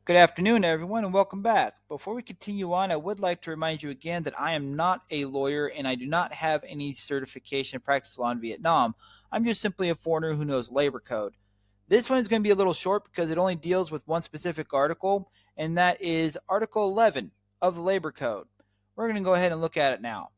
Good afternoon, everyone, and welcome back. Before we continue on, I would like to remind you again that I am not a lawyer and I do not have any certification in practice law in Vietnam. I'm just simply a foreigner who knows labor code. This one is going to be a little short because it only deals with one specific article, and that is Article 11 of the Labor Code. We're going to go ahead and look at it now.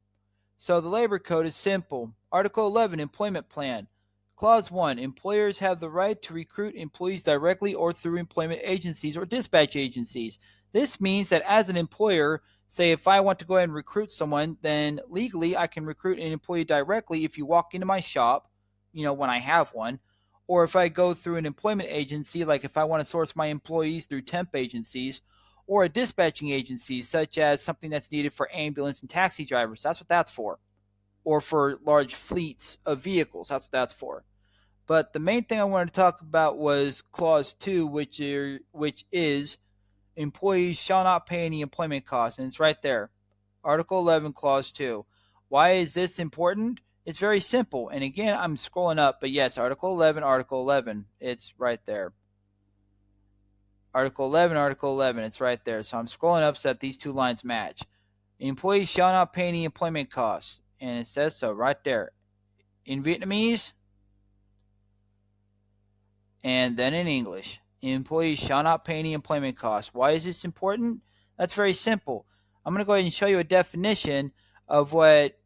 So the labor code is simple. Article 11, Employment Plan. Clause 1, employers have the right to recruit employees directly or through employment agencies or dispatch agencies. This means that as an employer, say if I want to go ahead and recruit someone, then legally I can recruit an employee directly if you walk into my shop, when I have one, or if I go through an employment agency, like if I want to source my employees through temp agencies, or a dispatching agency, such as something that's needed for ambulance and taxi drivers. That's what that's for. Or for large fleets of vehicles. That's what that's for. But the main thing I wanted to talk about was Clause 2, which is employees shall not pay any employment costs. And it's right there. Article 11, Clause 2. Why is this important? It's very simple. And again, I'm scrolling up, but yes, Article 11, Article 11. It's right there. Article 11, Article 11. It's right there. So I'm scrolling up so that these two lines match. Employees shall not pay any employment costs. And it says so right there. In Vietnamese and then in English. Employees shall not pay any employment costs. Why is this important? That's very simple. I'm going to go ahead and show you a definition of what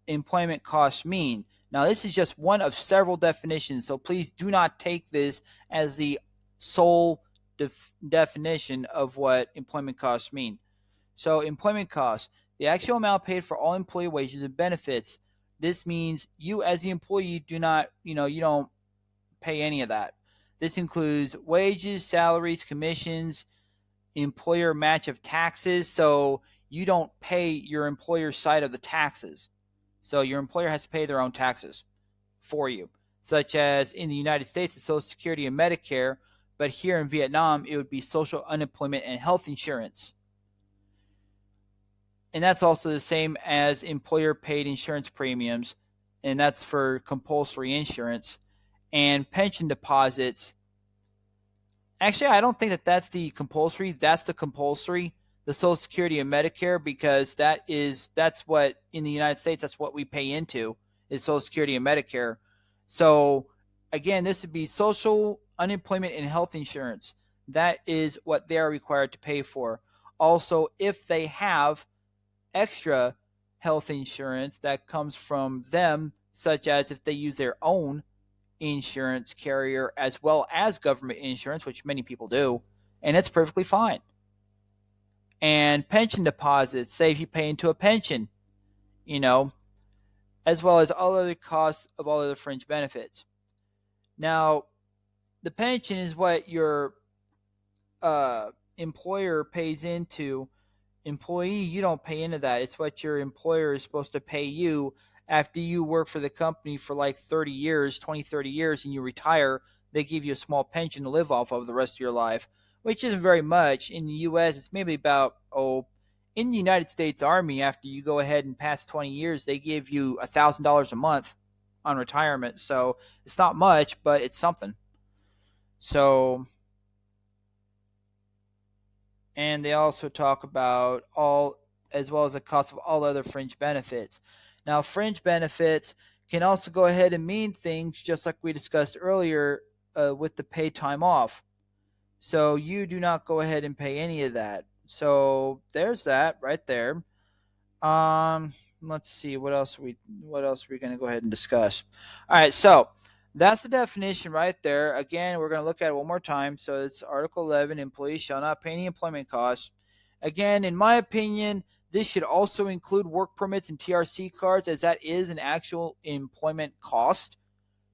employment costs mean. Now, this is just one of several definitions, so please do not take this as the sole definition of what employment costs mean. So, employment costs, the actual amount paid for all employee wages and benefits. This means you, as the employee, do not, you don't pay any of that. This includes wages, salaries, commissions, employer match of taxes. So, you don't pay your employer's side of the taxes. So your employer has to pay their own taxes for you, such as in the United States, it's Social Security and Medicare, but here in Vietnam, it would be social unemployment and health insurance. And that's also the same as employer paid insurance premiums, and that's for compulsory insurance and pension deposits. Actually, I don't think that that's the compulsory. That's the compulsory, the Social Security and Medicare, because that's what in the United States that's what we pay into is Social Security and Medicare. So again, this would be social unemployment and health insurance. That is what they are required to pay for. Also, if they have extra health insurance that comes from them, such as if they use their own insurance carrier as well as government insurance, which many people do, and it's perfectly fine. And pension deposits, say if you pay into a pension, you know, as well as all other costs of all other fringe benefits. Now, the pension is what your employer pays into. Employee, you don't pay into that. It's what your employer is supposed to pay you after you work for the company for like 30 years, 20, 30 years, and you retire. They give you a small pension to live off of the rest of your life, which isn't very much. In the U.S., it's maybe about, in the United States Army, after you go ahead and pass 20 years, they give you $1,000 a month on retirement. So it's not much, but it's something. So, and they also talk about all, as well as the cost of all other fringe benefits. Now, fringe benefits can also go ahead and mean things just like we discussed earlier with the paid time off. So you do not go ahead and pay any of that. So there's that right there. Let's see what else are we going to go ahead and discuss. All right, so that's the definition right there. Again, we're going to look at it one more time. So it's Article 11, employees shall not pay any employment costs. Again, in my opinion, this should also include work permits and TRC cards, as that is an actual employment cost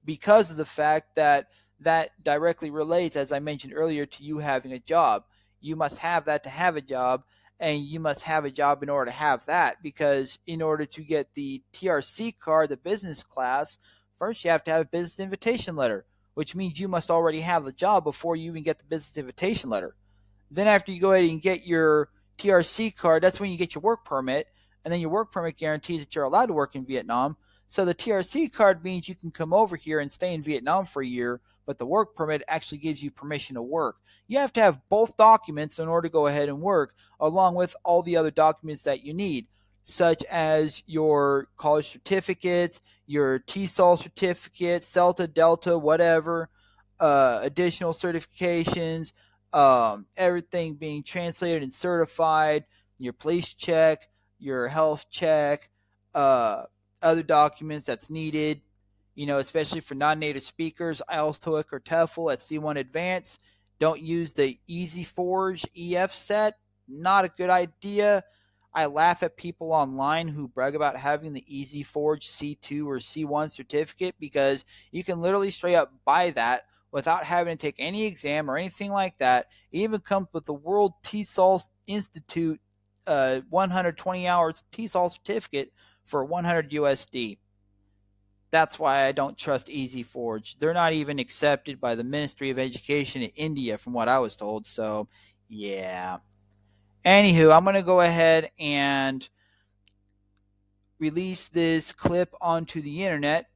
because of the fact that that directly relates, as I mentioned earlier, to you having a job. You must have that to have a job, and you must have a job in order to have that, because in order to get the TRC card, the business class, first you have to have a business invitation letter, which means you must already have the job before you even get the business invitation letter. Then after you go ahead and get your TRC card, that's when you get your work permit, and then your work permit guarantees that you're allowed to work in Vietnam. So the TRC card means you can come over here and stay in Vietnam for a year, but the work permit actually gives you permission to work. You have to have both documents in order to go ahead and work, along with all the other documents that you need, such as your college certificates, your TESOL certificate, CELTA, Delta, whatever, additional certifications, everything being translated and certified, your police check, your health check, uh, other documents that's needed, especially for non-native speakers, IELTS, TOEIC, or TOEFL at C1 Advanced. Don't use the EasyForge EF set. Not a good idea. I laugh at people online who brag about having the EasyForge C2 or C1 certificate because you can literally straight up buy that without having to take any exam or anything like that. It even comes with the World TESOL Institute 120 hours TESOL certificate for 100 USD. That's why I don't trust EasyForge. They're not even accepted by the Ministry of Education in India, from what I was told. So, yeah. Anywho, I'm going to go ahead and release this clip onto the internet,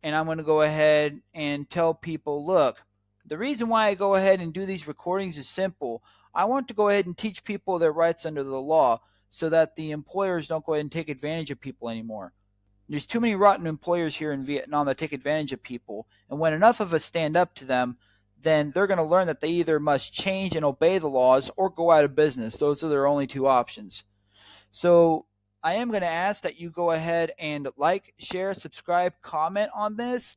and I'm going to go ahead and tell people, look, the reason why I go ahead and do these recordings is simple. I want to go ahead and teach people their rights under the law so that the employers don't go ahead and take advantage of people anymore. There's too many rotten employers here in Vietnam that take advantage of people, and when enough of us stand up to them, then they're going to learn that they either must change and obey the laws or go out of business. Those are their only two options. So I am going to ask that you go ahead and like, share, subscribe, comment on this,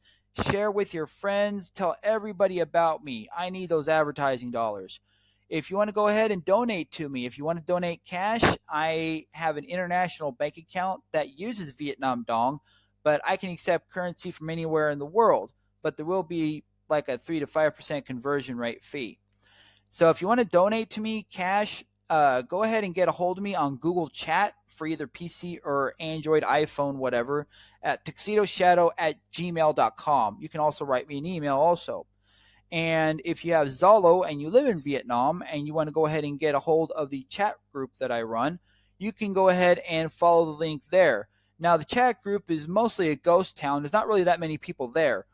share with your friends, tell everybody about me. I need those advertising dollars. If you want to go ahead and donate to me, if you want to donate cash, I have an international bank account that uses Vietnam Dong, but I can accept currency from anywhere in the world. But there will be like a 3 to 5% conversion rate fee. So if you want to donate to me cash, go ahead and get a hold of me on Google Chat for either PC or Android, iPhone, whatever, at tuxedoshadow@gmail.com. You can also write me an email also. And if you have Zalo and you live in Vietnam and you want to go ahead and get a hold of the chat group that I run, you can go ahead and follow the link there. Now, the chat group is mostly a ghost town. There's not really that many people there,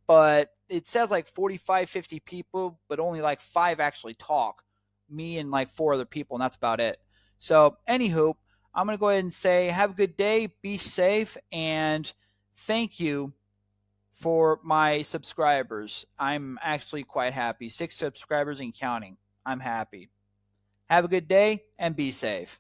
but it says like 45, 50 people, but only like 5 actually talk. Me and like 4 other people, and that's about it. So, anywho, I'm going to go ahead and say have a good day, be safe, and thank you for my subscribers. I'm actually quite happy. 6 subscribers and counting. I'm happy. Have a good day and be safe.